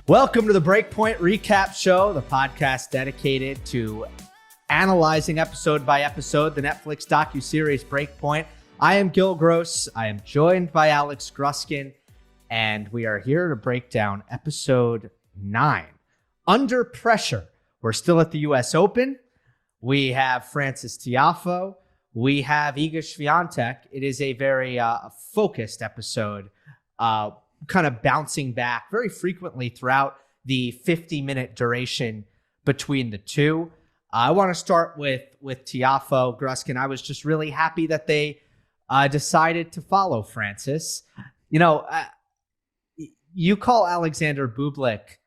Welcome to the Breakpoint Recap Show, the podcast dedicated to analyzing episode by episode the Netflix Docu-Series Breakpoint. I am Gill Gross. I am joined by Alex Gruskin, and we are here to break down episode 9, Under Pressure. We're still at the U.S. Open. We have Frances Tiafoe. We have Iga Swiatek. It is a very focused episode, kind of bouncing back very frequently throughout the 50-minute duration between the two. I want to start with Tiafoe, Gruskin. I was just really happy that they decided to follow Frances. You know, you call Alexander Bublik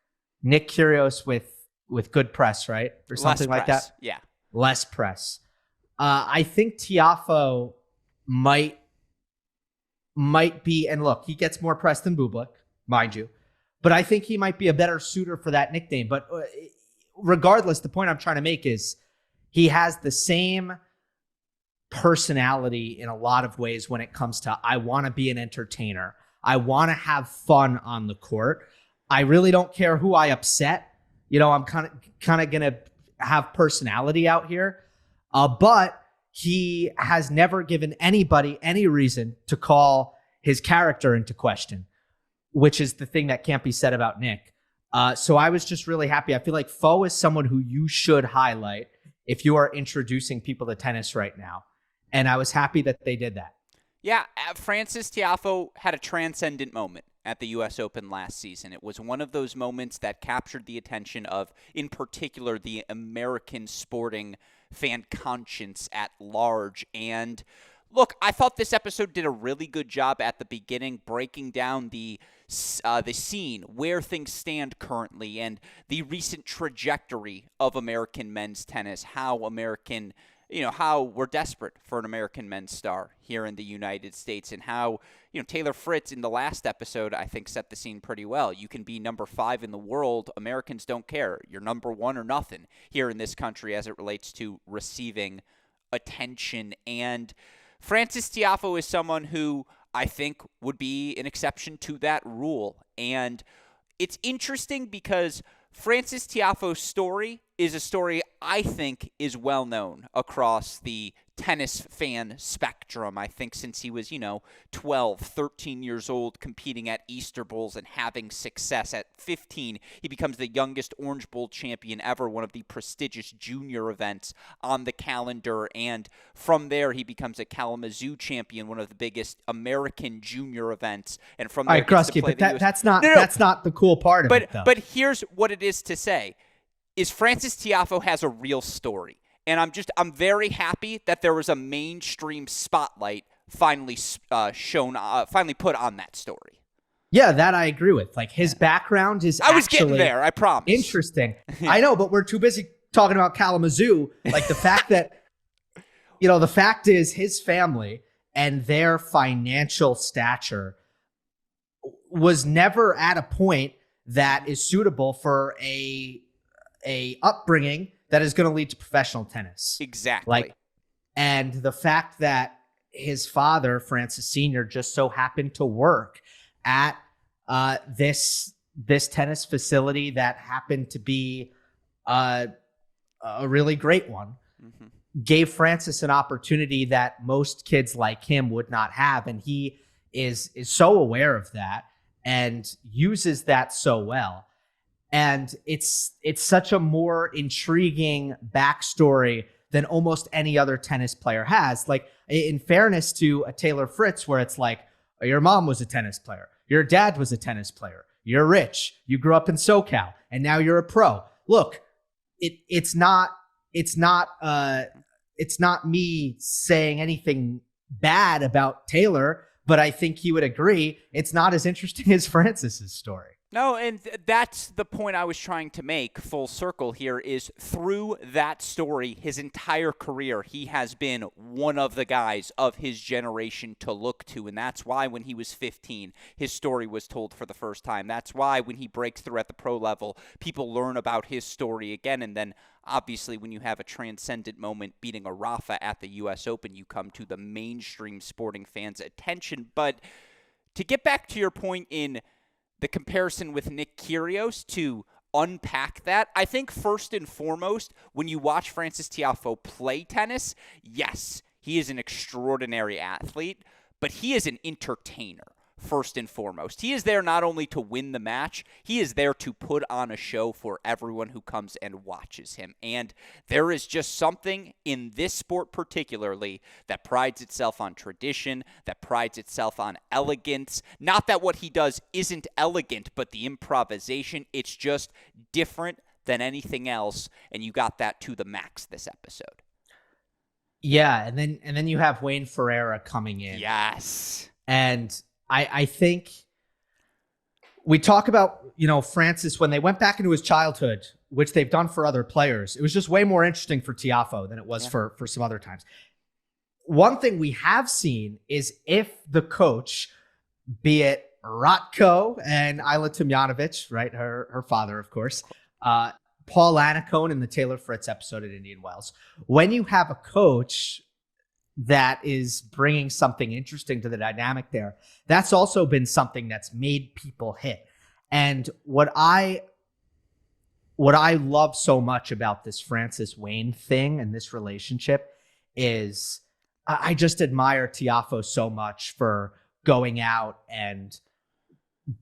Nick Kyrgios with good press, right? Or something like that? Yeah. Less press. I think Tiafoe might be, and look, he gets more press than Bublik, mind you, but I think he might be a better suitor for that nickname. But regardless, the point I'm trying to make is he has the same personality in a lot of ways when it comes to, I want to be an entertainer. I want to have fun on the court. I really don't care who I upset. You know, I'm kind of going to have personality out here. But he has never given anybody any reason to call his character into question, which is the thing that can't be said about Nick. So I was just really happy. I feel like Foe is someone who you should highlight if you are introducing people to tennis right now. And I was happy that they did that. Yeah, Frances Tiafoe had a transcendent moment at the U.S. Open last season. It was one of those moments that captured the attention of, in particular, the American sporting fan conscience at large. And look, I thought this episode did a really good job at the beginning, breaking down the scene, where things stand currently, and the recent trajectory of American men's tennis, how we're desperate for an American men's star here in the United States, and how, Taylor Fritz in the last episode, I think, set the scene pretty well. You can be number 5 in the world. Americans don't care. You're number 1 or nothing here in this country as it relates to receiving attention. And Frances Tiafoe is someone who I think would be an exception to that rule. And it's interesting because Frances Tiafoe's story is a story I think is well known across the tennis fan spectrum. I think since he was, 12, 13 years old, competing at Easter Bowls and having success. At 15, he becomes the youngest Orange Bowl champion ever, one of the prestigious junior events on the calendar. And from there, he becomes a Kalamazoo champion, one of the biggest American junior events. And from there, all right, Grusky, but that's not the cool part of it, though. But here's what it is to say, is Frances Tiafoe has a real story. And I'm very happy that there was a mainstream spotlight finally put on that story. Yeah, that I agree with. Like, his background is I was getting there, I promise. Interesting. I know, but we're too busy talking about Kalamazoo. Like, the fact that, the fact is his family and their financial stature was never at a point that is suitable for a upbringing that is going to lead to professional tennis. Exactly. And the fact that his father, Francis Sr., just so happened to work at this tennis facility that happened to be a really great one, gave Francis an opportunity that most kids like him would not have. And he is so aware of that and uses that so well. And it's such a more intriguing backstory than almost any other tennis player has. Like, in fairness to a Taylor Fritz, where it's like, your mom was a tennis player, your dad was a tennis player, you're rich, you grew up in SoCal, and now you're a pro. Look, it's not me saying anything bad about Taylor, but I think he would agree it's not as interesting as Frances's story. No, and that's the point I was trying to make, full circle here, is through that story, his entire career, he has been one of the guys of his generation to look to. And that's why when he was 15, his story was told for the first time. That's why when he breaks through at the pro level, people learn about his story again. And then obviously when you have a transcendent moment beating a Rafa at the U.S. Open, you come to the mainstream sporting fans' attention. But to get back to your point in the comparison with Nick Kyrgios to unpack that. I think first and foremost, when you watch Frances Tiafoe play tennis, yes, he is an extraordinary athlete, but he is an entertainer. First and foremost, he is there not only to win the match, he is there to put on a show for everyone who comes and watches him. And there is just something in this sport particularly that prides itself on tradition, that prides itself on elegance. Not that what he does isn't elegant, but the improvisation, it's just different than anything else. And you got that to the max this episode. Yeah, and then you have Wayne Ferreira coming in. Yes. And I think we talk about, Frances, when they went back into his childhood, which they've done for other players, it was just way more interesting for Tiafoe than it was for some other times. One thing we have seen is if the coach, be it Ratko and Ayla Tomljanovic, right, her father, of course, Paul Annacone in the Taylor Fritz episode at Indian Wells, when you have a coach that is bringing something interesting to the dynamic there, that's also been something that's made people hit. And what I love so much about this Frances Wayne thing and this relationship is I just admire Tiafoe so much for going out and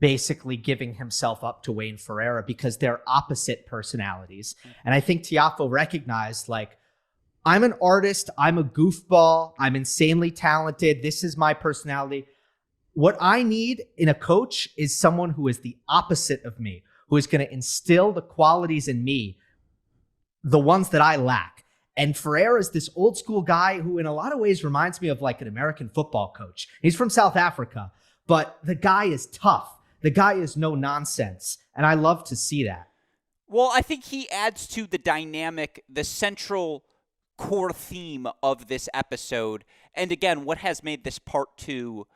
basically giving himself up to Wayne Ferreira because they're opposite personalities. And I think Tiafoe recognized, like, I'm an artist. I'm a goofball. I'm insanely talented. This is my personality. What I need in a coach is someone who is the opposite of me, who is going to instill the qualities in me, the ones that I lack. And Ferreira is this old school guy who in a lot of ways reminds me of like an American football coach. He's from South Africa, but the guy is tough. The guy is no nonsense. And I love to see that. Well, I think he adds to the dynamic, the central core theme of this episode. And again, what has made this part 2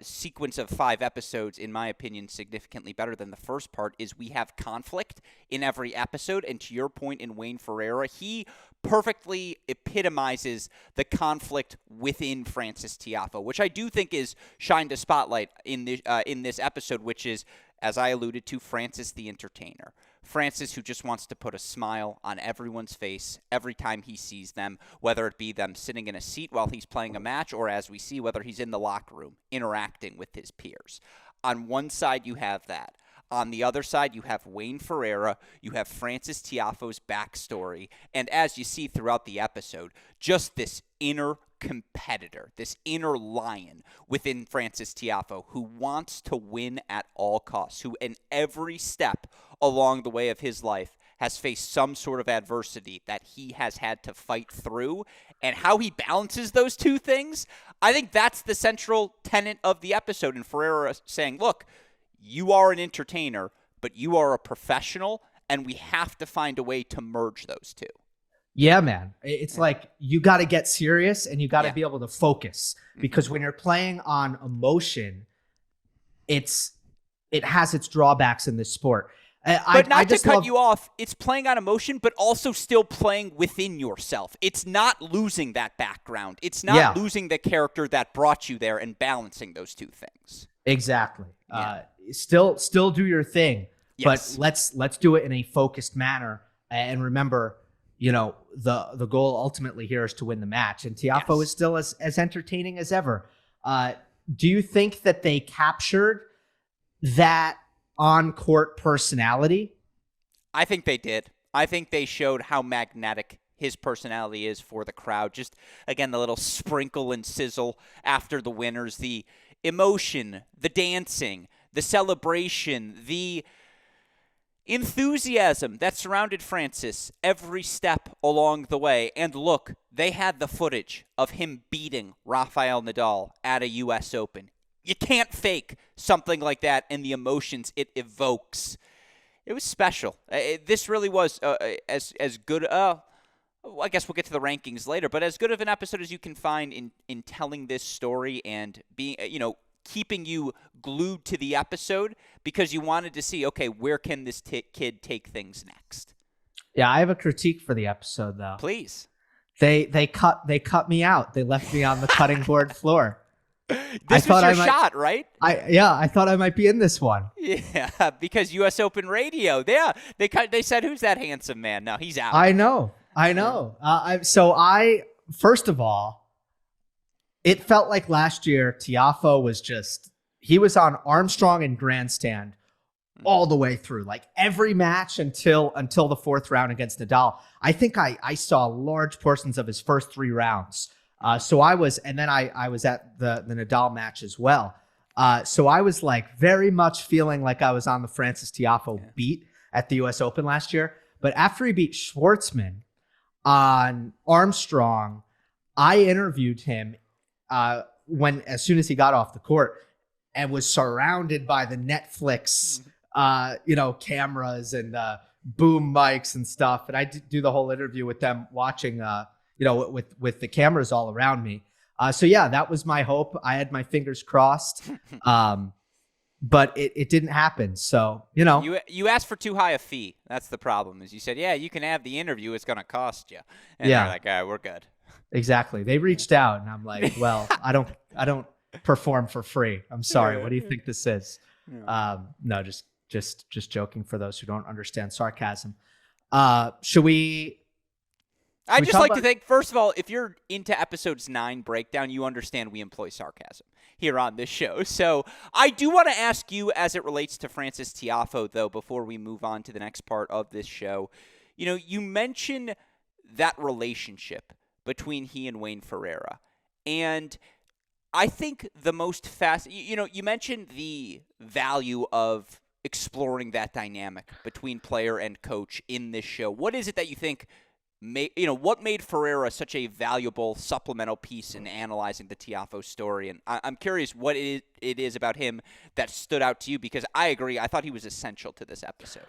sequence of 5 episodes, in my opinion, significantly better than the first part is we have conflict in every episode. And to your point in Wayne Ferreira, he perfectly epitomizes the conflict within Frances Tiafoe, which I do think is shined a spotlight in this episode, which is, as I alluded to, Frances the entertainer. Frances, who just wants to put a smile on everyone's face every time he sees them, whether it be them sitting in a seat while he's playing a match, or as we see, whether he's in the locker room interacting with his peers. On one side, you have that. On the other side, you have Wayne Ferreira, you have Frances Tiafoe's backstory, and as you see throughout the episode, just this inner competitor, this inner lion within Frances Tiafoe who wants to win at all costs, who in every step along the way of his life has faced some sort of adversity that he has had to fight through, and how he balances those two things. I think that's the central tenet of the episode, and Ferreira saying, look, you are an entertainer, but you are a professional, and we have to find a way to merge those two. Yeah, man. It's like you got to get serious and you got to be able to focus, because when you're playing on emotion, it has its drawbacks in this sport. But not to cut you off, it's playing on emotion, but also still playing within yourself. It's not losing that background. It's not losing the character that brought you there, and balancing those two things. Exactly. Still do your thing, but let's do it in a focused manner. And remember, the goal ultimately here is to win the match. And Tiafoe is still as entertaining as ever. Do you think that they captured that on-court personality? I think they did. I think they showed how magnetic his personality is for the crowd. Just, again, the little sprinkle and sizzle after the winners, the emotion, the dancing, the celebration, the enthusiasm that surrounded Frances every step along the way. And look, they had the footage of him beating Rafael Nadal at a U.S. Open. You can't fake something like that and the emotions it evokes. It was special. This really was as good. I guess we'll get to the rankings later, but as good of an episode as you can find in telling this story and being, keeping you glued to the episode because you wanted to see, okay, where can this kid take things next? Yeah, I have a critique for the episode though. Please. They cut me out. They left me on the cutting board floor. This was your shot, right? I thought I might be in this one. Yeah, because U.S. Open Radio. Yeah, they said, "Who's that handsome man?" No, he's out. I know. First of all, it felt like last year Tiafoe was he was on Armstrong and grandstand all the way through, like every match until the fourth round against Nadal. I think I saw large portions of his first 3 rounds. So I was at the Nadal match as well. So I was like very much feeling like I was on the Frances Tiafoe beat at the US Open last year. But after he beat Schwartzman on Armstrong, I interviewed him as soon as he got off the court and was surrounded by the Netflix cameras and boom mics and stuff. And I do the whole interview with them watching, with the cameras all around me. So yeah, that was my hope. I had my fingers crossed, but it didn't happen. So, you asked for too high a fee. That's the problem, is you said, yeah, you can have the interview. It's going to cost you. And they're like, all right, we're good. Exactly. They reached out and I'm like, well, I don't perform for free. I'm sorry. What do you think this is? No, just joking for those who don't understand sarcasm. Should we? I'd just like to think, first of all, if you're into episodes 9 breakdown, you understand we employ sarcasm here on this show. So I do want to ask you, as it relates to Frances Tiafoe, though, before we move on to the next part of this show, you mentioned that relationship between he and Wayne Ferreira. And I think the most you mentioned the value of exploring that dynamic between player and coach in this show. What is it that you think what made Ferreira such a valuable supplemental piece in analyzing the Tiafoe story? And I'm curious what it is about him that stood out to you, because I agree. I thought he was essential to this episode.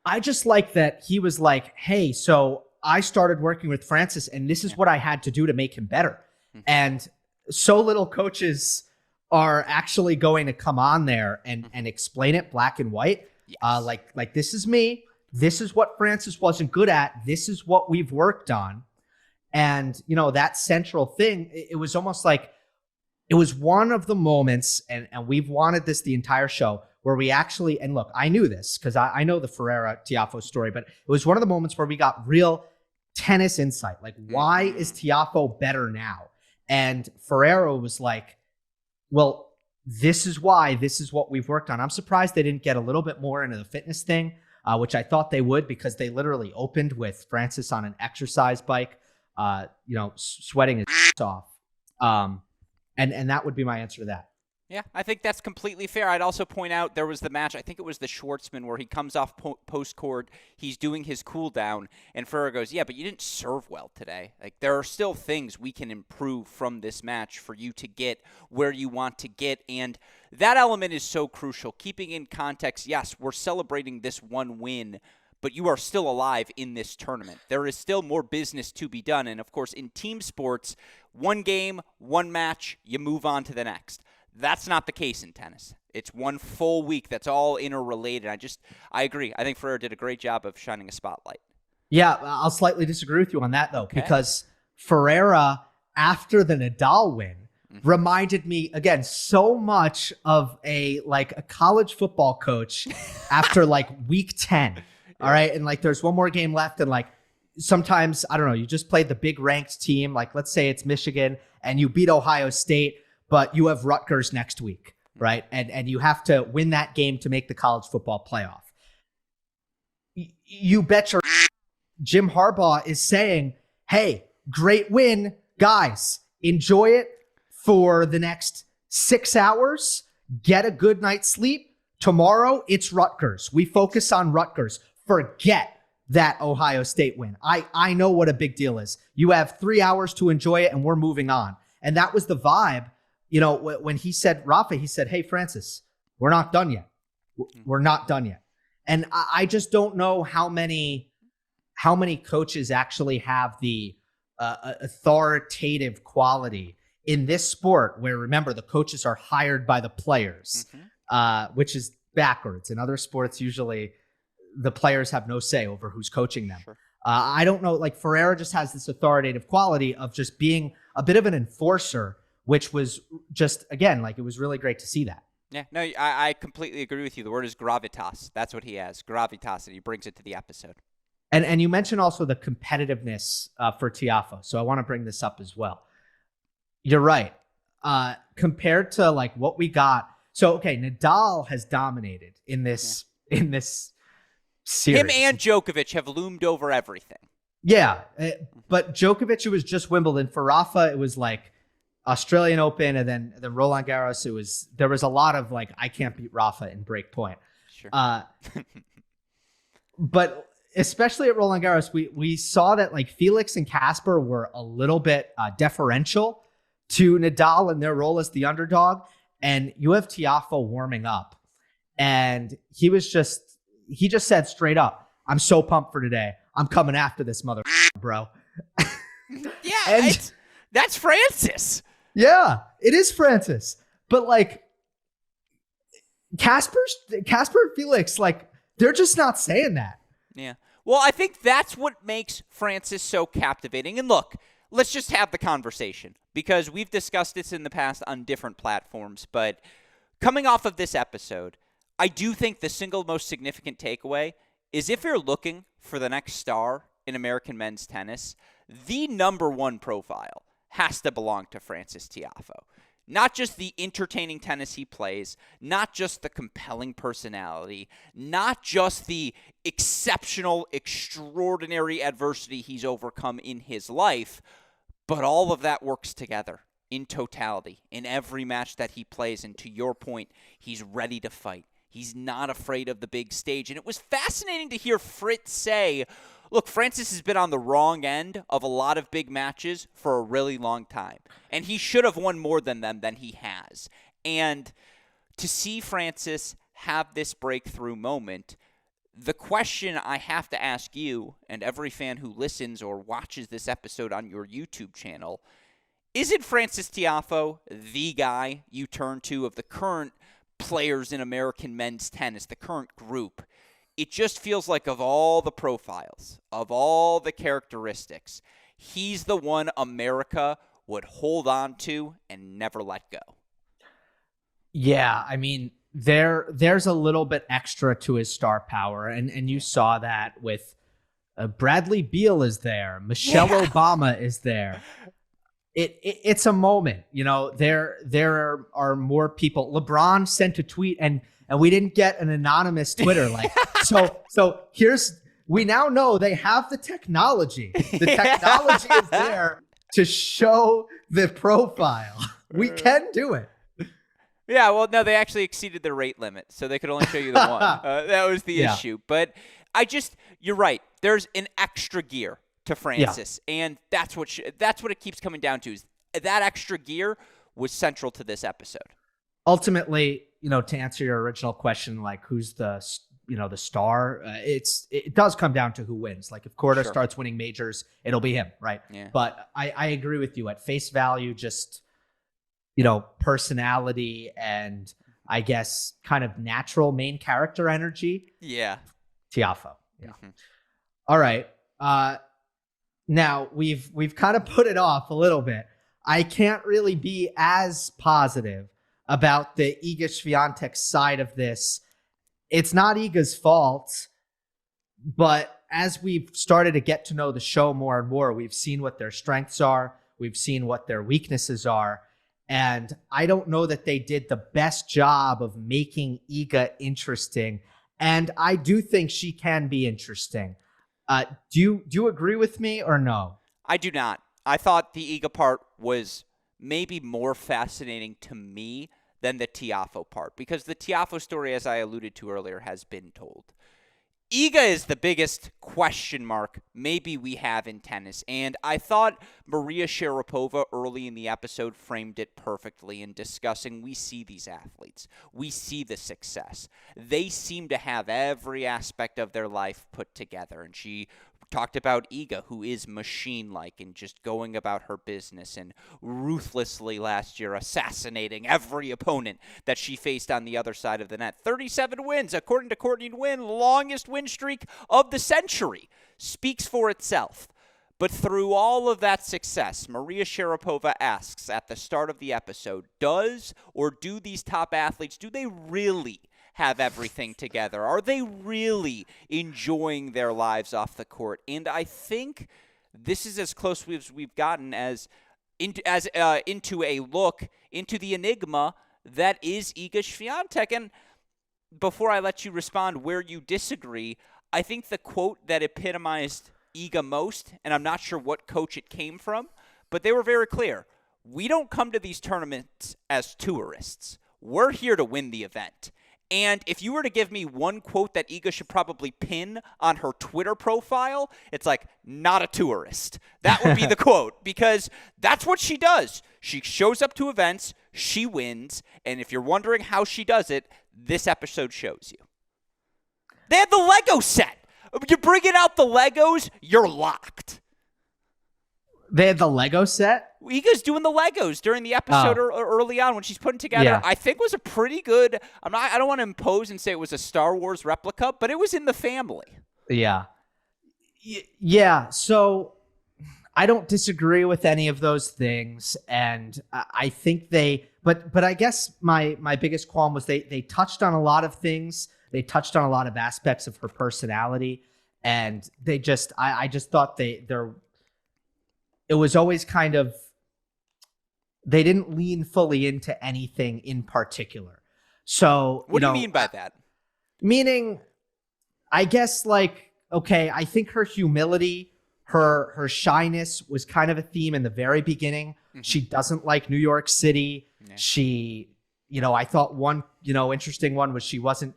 I just like that he was like, hey, so I started working with Frances and this is what I had to do to make him better. Mm-hmm. And so little coaches are actually going to come on there and explain it black and white. Yes. Like this is me. This is what Frances wasn't good at. This is what we've worked on. And, that central thing, it was almost like it was one of the moments, and we've wanted this the entire show, where we actually, and look, I knew this because I know the Ferreira Tiafoe story, but it was one of the moments where we got real tennis insight. Like, why is Tiafoe better now? And Ferreira was like, well, this is why. This is what we've worked on. I'm surprised they didn't get a little bit more into the fitness thing, which I thought they would, because they literally opened with Frances on an exercise bike, sweating his off. And that would be my answer to that. Yeah, I think that's completely fair. I'd also point out there was the match, I think it was the Schwartzman, where he comes off post-court, he's doing his cool down, and Ferreira goes, yeah, but you didn't serve well today. Like, there are still things we can improve from this match for you to get where you want to get, and that element is so crucial. Keeping in context, yes, we're celebrating this one win, but you are still alive in this tournament. There is still more business to be done, and of course, in team sports, one game, one match, you move on to the next. That's not the case in tennis. It's one full week that's all interrelated. I agree. I think Ferreira did a great job of shining a spotlight. Yeah, I'll slightly disagree with you on that, though, because Ferreira, after the Nadal win, reminded me, again, so much of a college football coach after week 10. All right. And there's one more game left. And sometimes, I don't know, you just played the big ranked team. Let's say it's Michigan and you beat Ohio State, but you have Rutgers next week, right? And you have to win that game to make the college football playoff. You bet your Jim Harbaugh is saying, hey, great win, guys, enjoy it for the next 6 hours, get a good night's sleep. Tomorrow, it's Rutgers. We focus on Rutgers. Forget that Ohio State win. I know what a big deal is. You have 3 hours to enjoy it, and we're moving on. And that was the vibe. When he said, Rafa, he said, hey, Frances, we're not done yet. We're not done yet. And I just don't know how many coaches actually have the authoritative quality in this sport where, remember, the coaches are hired by the players, which is backwards. In other sports, usually the players have no say over who's coaching them. Sure. I don't know, Ferreira just has this authoritative quality of just being a bit of an enforcer which was just, again, like, it was really great to see that. Yeah, no, I completely agree with you. The word is gravitas. That's what he has, gravitas, and he brings it to the episode. And you mentioned also the competitiveness for Tiafoe, so I want to bring this up as well. You're right. Compared to like what we got, so okay, Nadal has dominated in this series. Him and Djokovic have loomed over everything. Yeah, but Djokovic, it was just Wimbledon. For Rafa, it was like Australian Open, and then Roland Garros. There was a lot of like, I can't beat Rafa in break point. Sure. But especially at Roland Garros, we saw that like Felix and Casper were a little bit deferential to Nadal and their role as the underdog. And you have Tiafoe warming up, and he just said straight up, "I'm so pumped for today. I'm coming after this mother, bro." Yeah, and that's Frances. Yeah, it is Frances. But like Casper and Felix, like, they're just not saying that. Yeah. Well, I think that's what makes Frances so captivating. And look, let's just have the conversation, because we've discussed this in the past on different platforms. But coming off of this episode, I do think the single most significant takeaway is, if you're looking for the next star in American men's tennis, the number one profile has to belong to Frances Tiafoe. Not just the entertaining tennis he plays, not just the compelling personality, not just the exceptional, extraordinary adversity he's overcome in his life, but all of that works together in totality in every match that he plays. And to your point, he's ready to fight. He's not afraid of the big stage. And it was fascinating to hear Fritz say, look, Frances has been on the wrong end of a lot of big matches for a really long time, and he should have won more than them than he has. And to see Frances have this breakthrough moment, the question I have to ask you and every fan who listens or watches this episode on your YouTube channel, isn't Frances Tiafoe the guy you turn to of the current players in American men's tennis, the current group? It just feels like, of all the profiles, of all the characteristics, he's the one America would hold on to and never let go. Yeah, I mean, there's a little bit extra to his star power, and you saw that with Bradley Beal is there, Michelle Obama is there. It's a moment, you know. There are more people. LeBron sent a tweet, and we didn't get an anonymous Twitter like. So we now know they have the technology. The technology is there to show the profile. We can do it. Yeah, well, no, they actually exceeded the rate limit, so they could only show you the one. That was the issue. But you're right. There's an extra gear to Frances, and that's what it keeps coming down to. Is that extra gear was central to this episode. Ultimately, you know, to answer your original question, like who's the star, it does come down to who wins. Like if Korda starts winning majors, it'll be him, right? Yeah. But I agree with you at face value, just, you know, personality and I guess kind of natural main character energy. Yeah. Tiafoe. Yeah. Mm-hmm. All right. Now we've kind of put it off a little bit. I can't really be as positive about the Iga Swiatek side of this. It's not Iga's fault, but as we've started to get to know the show more and more, we've seen what their strengths are. We've seen what their weaknesses are. And I don't know that they did the best job of making Iga interesting. And I do think she can be interesting. Do you agree with me or no? I do not. I thought the Iga part was maybe more fascinating to me than the Tiafoe part, because the Tiafoe story, as I alluded to earlier, has been told. Iga is the biggest question mark maybe we have in tennis, and I thought Maria Sharapova early in the episode framed it perfectly in discussing we see these athletes. We see the success. They seem to have every aspect of their life put together, and she talked about Iga, who is machine-like and just going about her business and ruthlessly last year assassinating every opponent that she faced on the other side of the net. 37 wins, according to Courtney Nguyen, longest win streak of the century. Speaks for itself. But through all of that success, Maria Sharapova asks at the start of the episode, do these top athletes, do they really have everything together? Are they really enjoying their lives off the court? And I think this is as close as we've gotten into a look into the enigma that is Iga Swiatek. And before I let you respond where you disagree, I think the quote that epitomized Iga most, and I'm not sure what coach it came from, but they were very clear. We don't come to these tournaments as tourists. We're here to win the event. And if you were to give me one quote that Iga should probably pin on her Twitter profile, it's like, not a tourist. That would be the quote, because that's what she does. She shows up to events, she wins, and if you're wondering how she does it, this episode shows you. They had the Lego set. You're bringing out the Legos, you're locked. They had the Lego set? Iga's doing the Legos during the episode early on when she's putting together, I think was a pretty good, I don't want to impose and say it was a Star Wars replica, but it was in the family. Yeah. Yeah, so I don't disagree with any of those things, and I think but I guess my biggest qualm was they touched on a lot of things. They touched on a lot of aspects of her personality, and I just thought it was always kind of, they didn't lean fully into anything in particular. So what do you mean by that? Meaning, I guess, like, okay, I think her humility, her shyness was kind of a theme in the very beginning. Mm-hmm. She doesn't like New York City. Yeah. She, I thought one, interesting one was she wasn't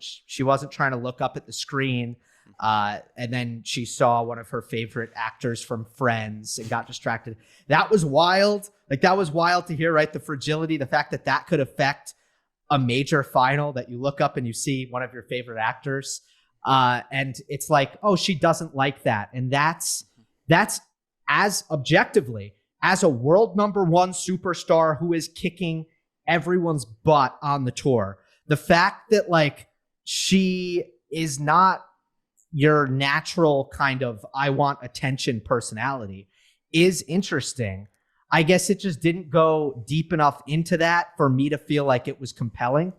trying to look up at the screen. And then she saw one of her favorite actors from Friends and got distracted. That was wild. Like, that was wild to hear, right? The fragility, the fact that could affect a major final, that you look up and you see one of your favorite actors. And it's like, oh, she doesn't like that. And that's as objectively as a world number one superstar who is kicking everyone's butt on the tour. The fact that, like, she is not your natural kind of I want attention personality is interesting. I guess it just didn't go deep enough into that for me to feel like it was compelling.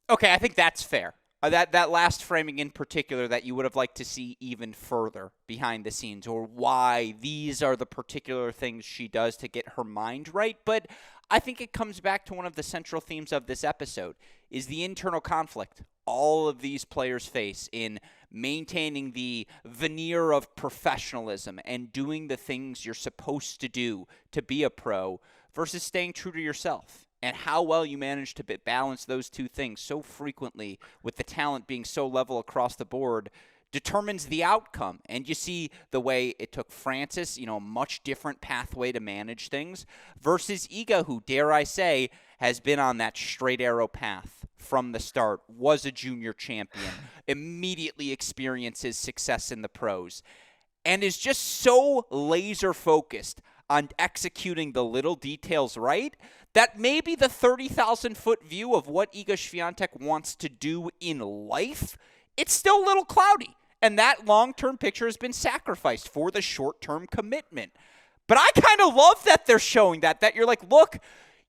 Okay, I think that's fair. That last framing in particular, that you would have liked to see even further behind the scenes, or why these are the particular things she does to get her mind right. But I think it comes back to one of the central themes of this episode, is the internal conflict all of these players face in maintaining the veneer of professionalism and doing the things you're supposed to do to be a pro versus staying true to yourself. And how well you manage to balance those two things so frequently, with the talent being so level across the board, determines the outcome. And you see the way it took Frances, a much different pathway to manage things, versus Iga, who, dare I say, has been on that straight arrow path from the start, was a junior champion, immediately experiences success in the pros, and is just so laser focused on executing the little details right, that maybe the 30,000-foot view of what Iga Swiatek wants to do in life, it's still a little cloudy. And that long-term picture has been sacrificed for the short-term commitment. But I kind of love that they're showing that you're like, look,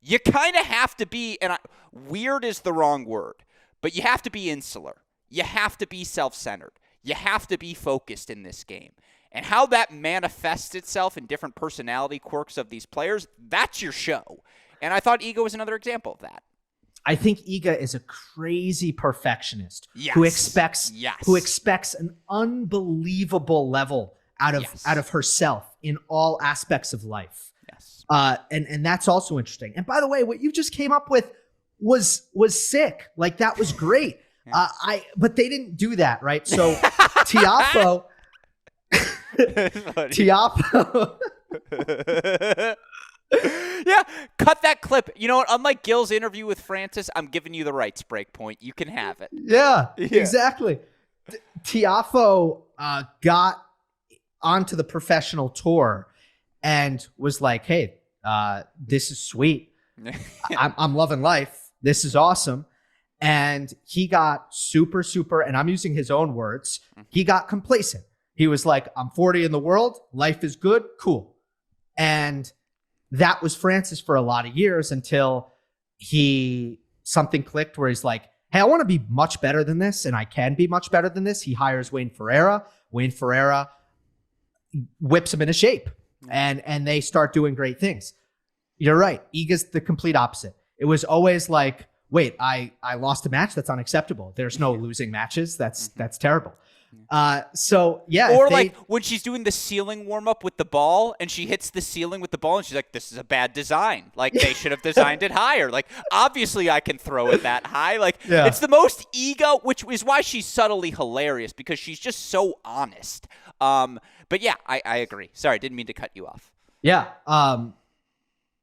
you kind of have to be, weird is the wrong word, but you have to be insular. You have to be self-centered. You have to be focused in this game. And how that manifests itself in different personality quirks of these players, that's your show. And I thought Iga was another example of that. I think Iga is a crazy perfectionist who expects an unbelievable level out of herself in all aspects of life. Yes. And that's also interesting. And by the way, what you just came up with was sick. Like, that was great. But they didn't do that, right? So Tiafoe Yeah, cut that clip. You know what? Unlike Gill's interview with Frances, I'm giving you the rights, Breakpoint. You can have it. Yeah. Exactly. Tiafoe got onto the professional tour and was like, hey, this is sweet. I'm loving life. This is awesome. And he got super, and I'm using his own words, he got complacent. He was like, I'm 40 in the world. Life is good. Cool. And that was Frances for a lot of years until something clicked where he's like, hey, I want to be much better than this, and I can be much better than this. He hires Wayne Ferreira. Wayne Ferreira whips him into shape, and they start doing great things. You're right. Iga's the complete opposite. It was always like, wait, I lost a match? That's unacceptable. There's no losing matches. That's terrible. Or like when she's doing the ceiling warm up with the ball and she hits the ceiling with the ball and she's like, this is a bad design. Like they should have designed it higher. Like obviously I can throw it that high. Like it's the most ego, which is why she's subtly hilarious because she's just so honest. But yeah, I agree. Sorry, didn't mean to cut you off. Yeah.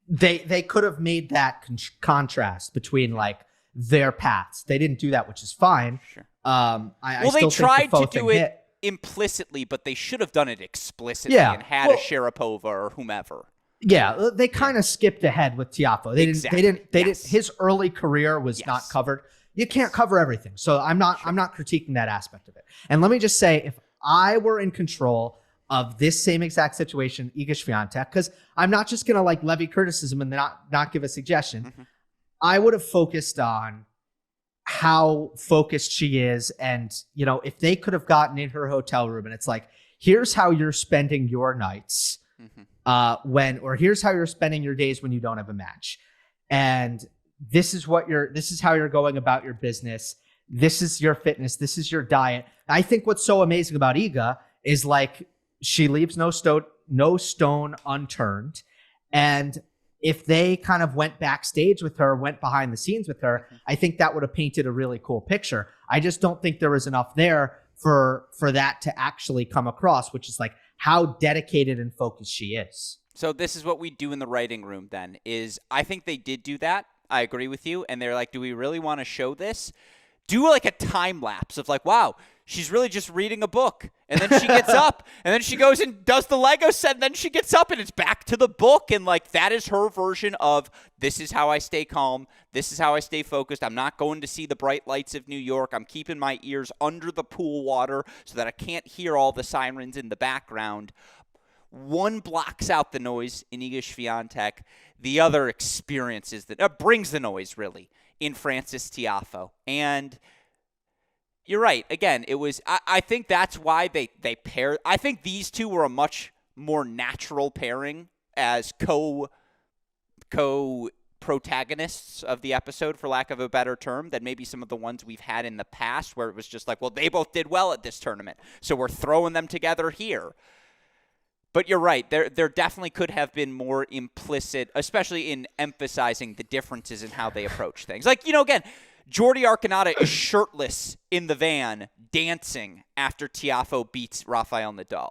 They could have made that contrast between like their paths. They didn't do that, which is fine. Sure. They tried to do it implicitly, but they should have done it explicitly and had a Sharapova or whomever. Yeah, they kind of skipped ahead with Tiafoe. They didn't. His early career was not covered. You can't cover everything, so I'm not critiquing that aspect of it. And let me just say, if I were in control of this same exact situation, Iga Swiatek, because I'm not just gonna like levy criticism and not give a suggestion. Mm-hmm. I would have focused on how focused she is. And, if they could have gotten in her hotel room and it's like, here's how you're spending your nights here's how you're spending your days when you don't have a match. And this is how you're going about your business. This is your fitness. This is your diet. I think what's so amazing about Iga is like, she leaves no stone unturned. And if they kind of went backstage with her, went behind the scenes with her, I think that would have painted a really cool picture. I just don't think there was enough there for that to actually come across, which is like how dedicated and focused she is. So this is what we do in the writing room then, is I think they did do that. I agree with you. And they're like, do we really want to show this? Do like a time lapse of like, wow, she's really just reading a book. And then she gets up and then she goes and does the Lego set. And then she gets up and it's back to the book. And like, that is her version of this is how I stay calm. This is how I stay focused. I'm not going to see the bright lights of New York. I'm keeping my ears under the pool water so that I can't hear all the sirens in the background. One blocks out the noise in Iga Swiatek. The other experiences that brings the noise really in Frances Tiafoe. And you're right. Again, it was. I think that's why they paired. I think these two were a much more natural pairing as co-protagonists of the episode, for lack of a better term, than maybe some of the ones we've had in the past, where it was just like, well, they both did well at this tournament, so we're throwing them together here. But you're right. There definitely could have been more implicit, especially in emphasizing the differences in how they approach things. Like, again, Jordi Arconada is shirtless in the van dancing after Tiafoe beats Rafael Nadal.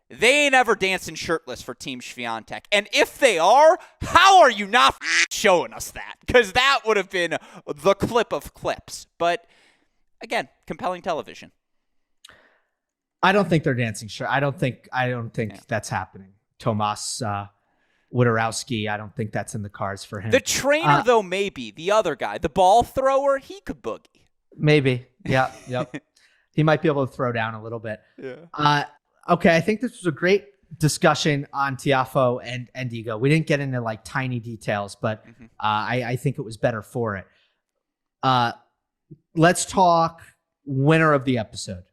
They ain't ever dancing shirtless for Team Swiatek. And if they are, how are you not showing us that? Because that would have been the clip of clips. But, again, compelling television. I don't think they're dancing shirt. I don't think that's happening. Tomas Wodorowski, I don't think that's in the cards for him. The trainer, though, maybe. The other guy, the ball thrower, he could boogie. Maybe. Yeah. Yep. He might be able to throw down a little bit. Yeah. Okay, I think this was a great discussion on Tiafoe and Iga. We didn't get into like tiny details, but I think it was better for it. Let's talk winner of the episode.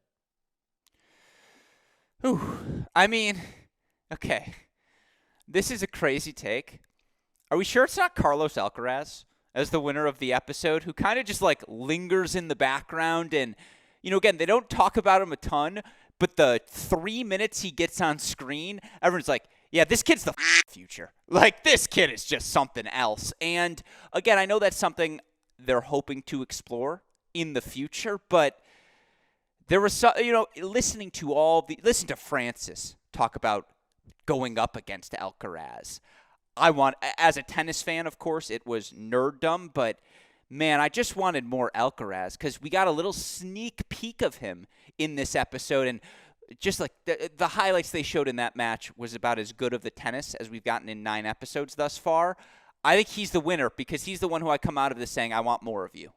Ooh, I mean, okay. This is a crazy take. Are we sure it's not Carlos Alcaraz as the winner of the episode, who kind of just like lingers in the background? And, again, they don't talk about him a ton, but the 3 minutes he gets on screen, everyone's like, yeah, this kid's the future. Like, this kid is just something else. And, again, I know that's something they're hoping to explore in the future, but there was, listen to Frances talk about going up against Alcaraz. As a tennis fan, of course, it was nerddom, but man, I just wanted more Alcaraz because we got a little sneak peek of him in this episode. And just like the highlights they showed in that match was about as good of the tennis as we've gotten in 9 episodes thus far. I think he's the winner because he's the one who I come out of this saying, I want more of you.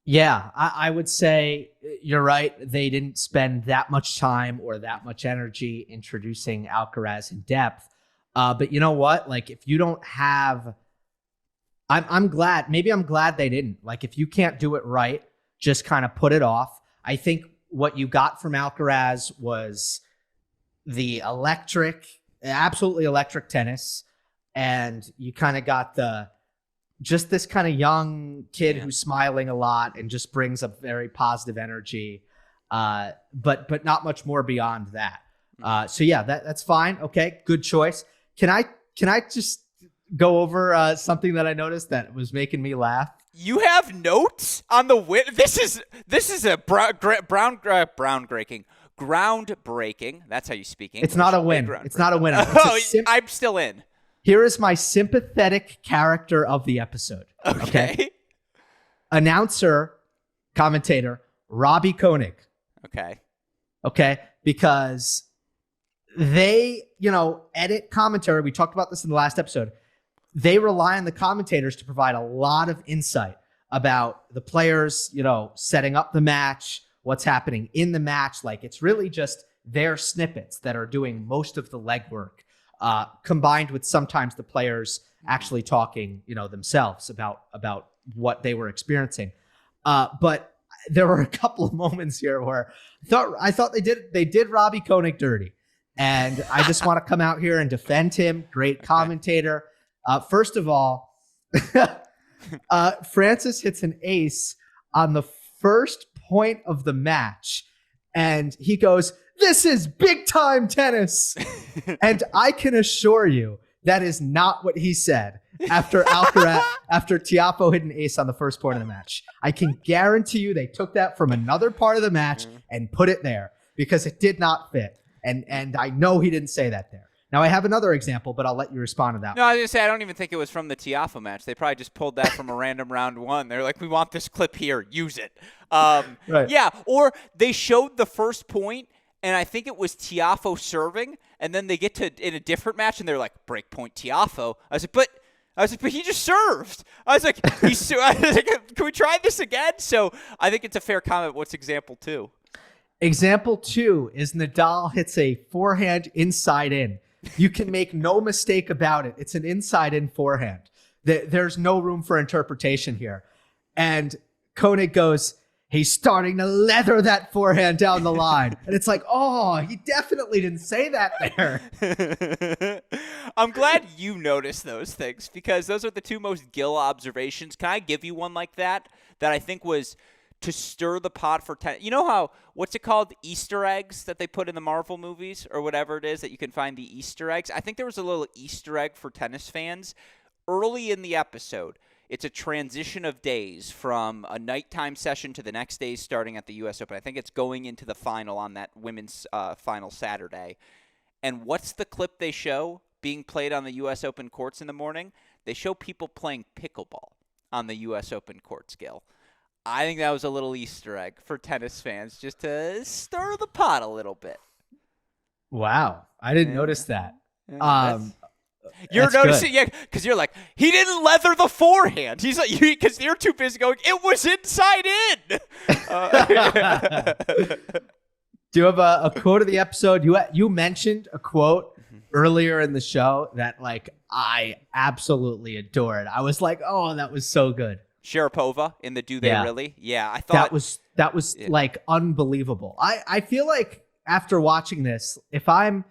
Yeah, I would say you're right. They didn't spend that much time or that much energy introducing Alcaraz in depth. But you know what? Like, if you don't have, I'm glad. Maybe I'm glad they didn't. Like, if you can't do it right, just kind of put it off. I think what you got from Alcaraz was the absolutely electric tennis, and you kind of got just this kind of young kid who's smiling a lot and just brings a very positive energy, but not much more beyond that. So yeah, that's fine. Okay, good choice. Can I just go over something that I noticed that was making me laugh? You have notes on the win. This is a groundbreaking. That's how you speak English. It's not a win. It's not a win. I'm still in. Here is my sympathetic character of the episode. Okay. Announcer, commentator, Robbie Koenig. Okay. Because they, edit commentary. We talked about this in the last episode. They rely on the commentators to provide a lot of insight about the players, setting up the match, what's happening in the match. Like, it's really just their snippets that are doing most of the legwork. Combined with sometimes the players actually talking, themselves about what they were experiencing. But there were a couple of moments here where I thought they did Robbie Koenig dirty. And I just want to come out here and defend him. Great commentator. First of all, Frances hits an ace on the first point of the match. And he goes, "This is big time tennis." And I can assure you that is not what he said after Tiafoe hit an ace on the first point of the match. I can guarantee you they took that from another part of the match and put it there because it did not fit. And I know he didn't say that there. Now, I have another example, but I'll let you respond to that. No, I was going to say, I don't even think it was from the Tiafoe match. They probably just pulled that from a random round one. They're like, we want this clip here. Use it. Right. Yeah, or they showed the first point, and I think it was Tiafoe serving, and then they get to in a different match, and they're like, break point Tiafoe. I was like, but he just served. I was like, can we try this again? So I think it's a fair comment. What's example 2? Example 2 is Nadal hits a forehand inside in. You can make no mistake about it. It's an inside-in forehand. There's no room for interpretation here. And Koenig goes, he's starting to leather that forehand down the line. And it's like, oh, he definitely didn't say that there. I'm glad you noticed those things because those are the 2 most Gill observations. Can I give you one like that I think was to stir the pot for tennis? You know how, what's it called? Easter eggs that they put in the Marvel movies or whatever it is that you can find the Easter eggs. I think there was a little Easter egg for tennis fans early in the episode. It's a transition of days from a nighttime session to the next day starting at the U.S. Open. I think it's going into the final on that women's final Saturday. And what's the clip they show being played on the U.S. Open courts in the morning? They show people playing pickleball on the U.S. Open courts, Gill. I think that was a little Easter egg for tennis fans just to stir the pot a little bit. Wow. I didn't notice that. You're noticing, yeah, because you're like, he didn't leather the forehand. He's like, because you're too busy going, it was inside in. Do you have a quote of the episode? You mentioned a quote earlier in the show that I absolutely adored. I was like, oh, that was so good. Sharapova in the Do They Really? Yeah, I thought that was unbelievable. I feel like after watching this, if I'm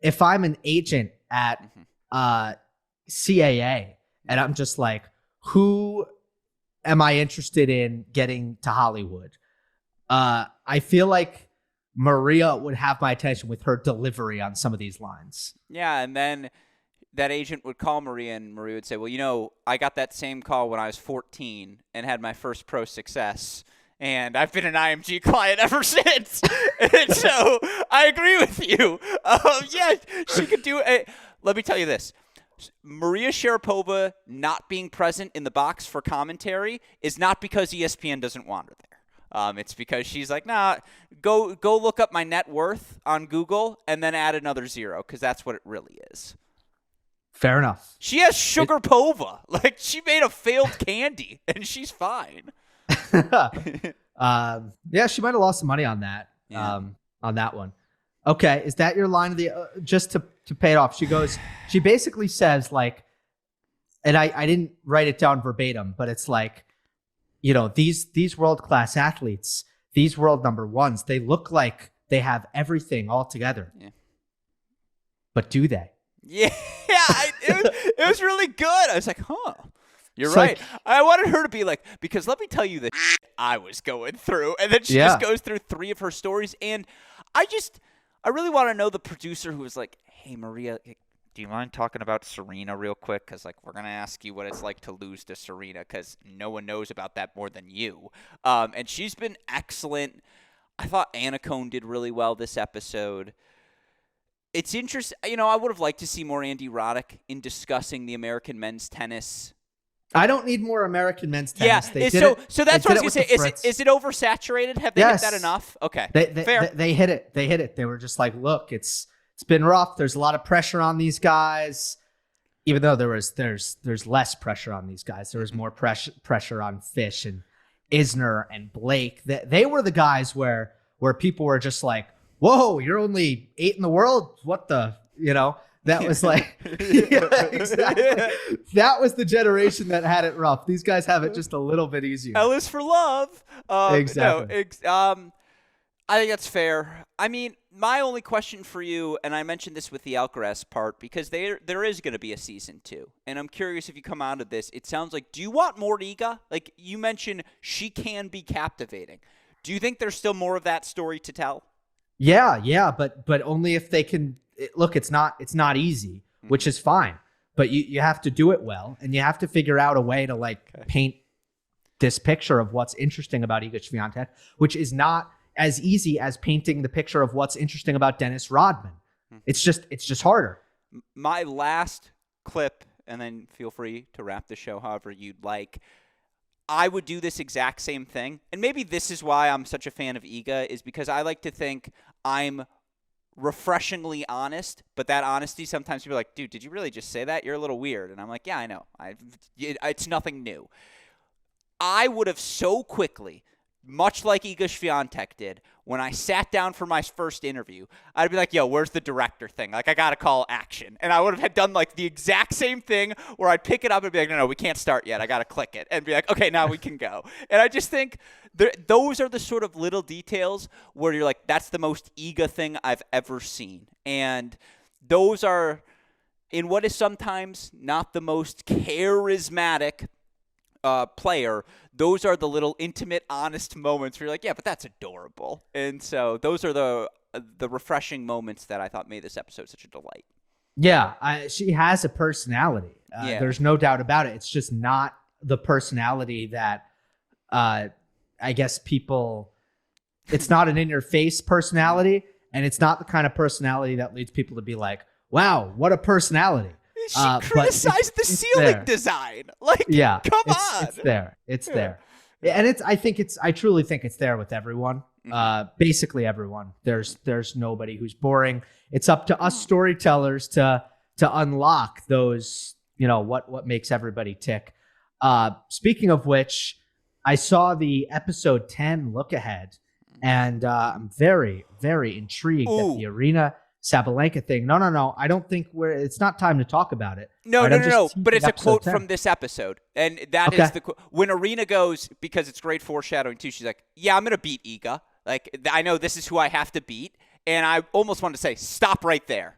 an agent at CAA and I'm just like, who am I interested in getting to Hollywood? I feel like Maria would have my attention with her delivery on some of these lines. Yeah, and then that agent would call Maria, and Maria would say, well, I got that same call when I was 14 and had my first pro success, and I've been an IMG client ever since. And so I agree with you. Yeah, she could do it. Let me tell you this. Maria Sharapova not being present in the box for commentary is not because ESPN doesn't want her there. It's because she's like, nah, go look up my net worth on Google and then add another 0 because that's what it really is. Fair enough. She has Sugarpova. She made a failed candy, and she's fine. Yeah, she might have lost some money on that. Yeah. On that one. Okay, is that your line of the just to pay it off? She basically says like, and I didn't write it down verbatim, but it's like, these world-class athletes, these world number ones, they look like they have everything all together. Yeah. But do they? Yeah, it was really good. I was like, huh. You're It's right. like- I wanted her to be like, because let me tell you the I was going through. And then she Yeah. just goes through 3 of her stories. And I really want to know the producer who was like, hey, Maria, do you mind talking about Serena real quick? Because, we're going to ask you what it's like to lose to Serena because no one knows about that more than you. And she's been excellent. I thought Anna Cohn did really well this episode. It's interesting. I would have liked to see more Andy Roddick in discussing the American men's tennis. I don't need more American men's tennis. Yeah, They did so it- so that's they what I did was it going to with say. the Fritz. Is it oversaturated? Have they Yes. hit that enough? Okay, They fair. They hit it. They hit it. They were just like, look, it's been rough. There's a lot of pressure on these guys. Even though there's less pressure on these guys. There was more pressure on Fish and Isner and Blake. They were the guys where people were just like, whoa, you're only 8 in the world. What the, that was like, yeah, exactly. That was the generation that had it rough. These guys have it just a little bit easier. Ellis for love. Exactly. I think that's fair. I mean, my only question for you, and I mentioned this with the Alcaraz part, because there is going to be a season 2, and I'm curious if you come out of this. It sounds like, do you want more Iga? Like you mentioned, she can be captivating. Do you think there's still more of that story to tell? Yeah, but only if they can. Look, it's not easy, which is fine. But you have to do it well, and you have to figure out a way to paint this picture of what's interesting about Iga Swiatek, which is not as easy as painting the picture of what's interesting about Dennis Rodman. It's just harder. My last clip, and then feel free to wrap the show however you'd like. I would do this exact same thing. And maybe this is why I'm such a fan of Iga, is because I like to think I'm refreshingly honest, but that honesty, sometimes people are like, dude, did you really just say that? You're a little weird. And I'm like, yeah, I know. It's nothing new. I would have so quickly, much like Iga Swiatek did, when I sat down for my first interview, I'd be like, yo, where's the director thing? I got to call action. And I would have done the exact same thing where I'd pick it up and be like, no, we can't start yet. I got to click it. And be like, okay, now we can go. And I just think those are the sort of little details where you're like, that's the most Iga thing I've ever seen. And those are, in what is sometimes not the most charismatic player, those are the little intimate, honest moments where you're like, yeah, but that's adorable. And so those are the refreshing moments that I thought made this episode such a delight. Yeah, she has a personality. There's no doubt about it. It's just not the personality that I guess people. It's not an in-your-face personality, and it's not the kind of personality that leads people to be like, "Wow, what a personality." She criticized the ceiling design. Come on. It's there. And I truly think it's there with everyone. Basically everyone. There's nobody who's boring. It's up to us storytellers to unlock those, what makes everybody tick. Speaking of which, I saw the episode 10 look ahead, and I'm very, very intrigued at the Arena Sabalenka thing. No. I don't think it's not time to talk about it. No. But it's a quote 10. from this episode. And that is the quote. When Arena goes, because it's great foreshadowing too, she's like, yeah, I'm going to beat Iga. I know this is who I have to beat. And I almost wanted to say, stop right there.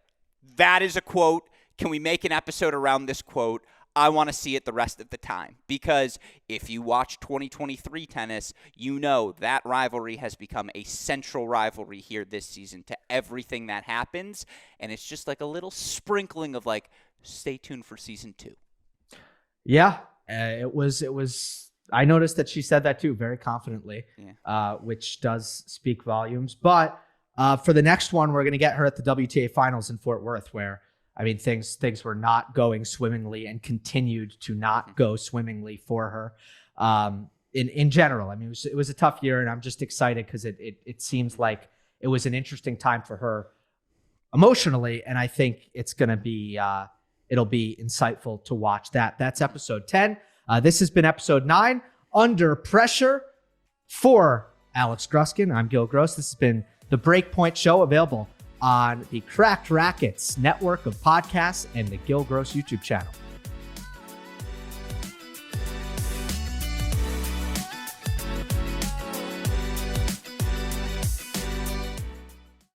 That is a quote. Can we make an episode around this quote? I want to see it the rest of the time, because if you watch 2023 tennis, you know that rivalry has become a central rivalry here this season to everything that happens, and it's just like a little sprinkling of stay tuned for season 2. Yeah, it was. I noticed that she said that too, very confidently, which does speak volumes. But for the next one, we're going to get her at the WTA Finals in Fort Worth, where things were not going swimmingly and continued to not go swimmingly for her. In general, it was a tough year, and I'm just excited because it seems like it was an interesting time for her emotionally, and I think it's going to be it'll be insightful to watch that. That's episode 10. This has been episode 9, Under Pressure. For Alex Gruskin, I'm Gill Gross. This has been the Breakpoint Show, available on the Cracked Racquets network of podcasts and the Gill Gross YouTube channel.